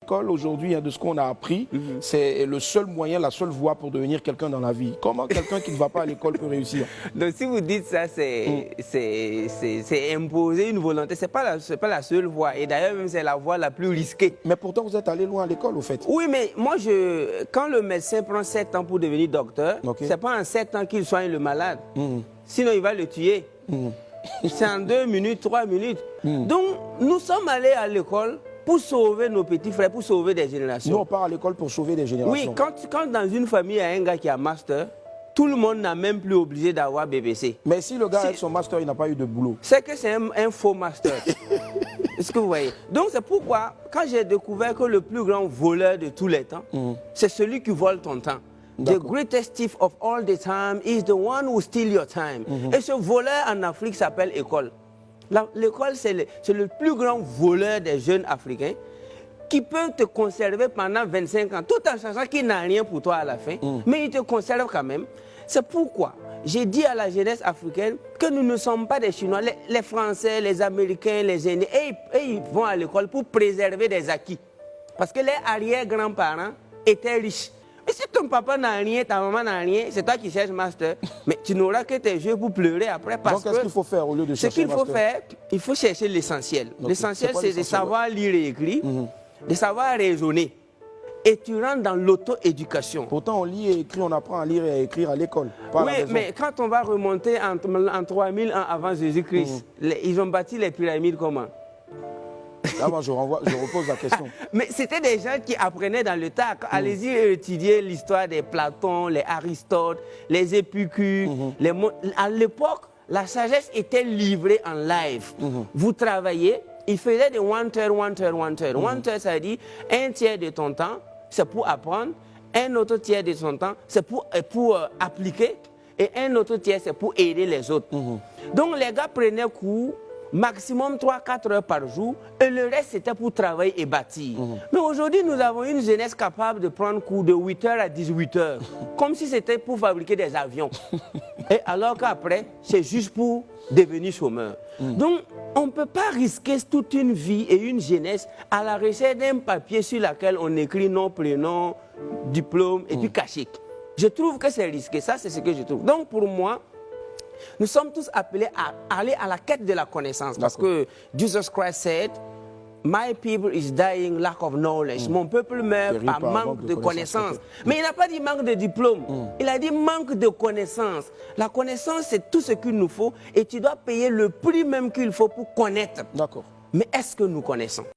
L'école aujourd'hui, de ce qu'on a appris, c'est le seul moyen, la seule voie pour devenir quelqu'un dans la vie. Comment quelqu'un qui ne va pas à l'école peut réussir? Donc si vous dites ça, c'est imposer une volonté. C'est pas la seule voie. Et d'ailleurs, même c'est la voie la plus risquée. Mais pourtant, vous êtes allé loin à l'école, au fait. Oui, mais moi, quand le médecin prend 7 ans pour devenir docteur, c'est pas en 7 ans qu'il soigne le malade. Sinon, il va le tuer. C'est en 2 minutes, 3 minutes. Donc, nous sommes allés à l'école pour sauver nos petits frères, pour sauver des générations. Nous, on part à l'école pour sauver des générations. Oui, quand dans une famille, il y a un gars qui a master, tout le monde n'a même plus obligé d'avoir BBC. Mais si le gars avec son master, il n'a pas eu de boulot. C'est que c'est un faux master. Est-ce que vous voyez? Donc c'est pourquoi, quand j'ai découvert que le plus grand voleur de tous les temps, c'est celui qui vole ton temps. The greatest thief of all the time is the one who steals your time. Et ce voleur en Afrique s'appelle école. L'école, c'est le plus grand voleur des jeunes Africains qui peut te conserver pendant 25 ans, tout en sachant qu'il n'a rien pour toi à la fin, mais il te conserve quand même. C'est pourquoi j'ai dit à la jeunesse africaine que nous ne sommes pas des Chinois, les Français, les Américains, les Indiens, et ils vont à l'école pour préserver des acquis. Parce que les arrière-grands-parents étaient riches. Mais si ton papa n'a rien, ta maman n'a rien, c'est toi qui cherches master, mais tu n'auras que tes yeux pour pleurer après. Parce Donc, qu'est-ce qu'il faut faire au lieu de chercher ce qu'il faut faire, il faut chercher l'essentiel. L'essentiel, c'est de savoir lire et écrire, de savoir raisonner. Et tu rentres dans l'auto-éducation. Pourtant, on lit et écrit, on apprend à lire et à écrire à l'école. Oui, mais quand on va remonter en 3000 ans avant Jésus-Christ, ils ont bâti les pyramides comment? Là, moi, je repose la question. Mais c'était des gens qui apprenaient dans le tas. Allez-y étudier l'histoire des Platon, les Aristote, les Épicures. À l'époque, la sagesse était livrée en live. Vous travaillez, ils faisaient des one-third, one-third, one-third. One-third, ça dit un tiers de ton temps, c'est pour apprendre. Un autre tiers de son temps, c'est pour appliquer. Et un autre tiers, c'est pour aider les autres. Donc, les gars prenaient cours maximum 3-4 heures par jour, et le reste c'était pour travailler et bâtir. Mais aujourd'hui, nous avons une jeunesse capable de prendre cours de 8h à 18h, comme si c'était pour fabriquer des avions. Et alors qu'après, c'est juste pour devenir chômeur. Donc, on ne peut pas risquer toute une vie et une jeunesse à la recherche d'un papier sur lequel on écrit nom, prénom, diplôme et puis cachet. Je trouve que c'est risqué, ça c'est ce que je trouve. Donc pour moi, nous sommes tous appelés à aller à la quête de la connaissance. Parce que Jesus Christ said, my people is dying lack of knowledge. Mon peuple meurt par manque de connaissance. Mais il n'a pas dit manque de diplôme. Il a dit manque de connaissance. La connaissance, c'est tout ce qu'il nous faut et tu dois payer le prix même qu'il faut pour connaître. D'accord. Mais est-ce que nous connaissons?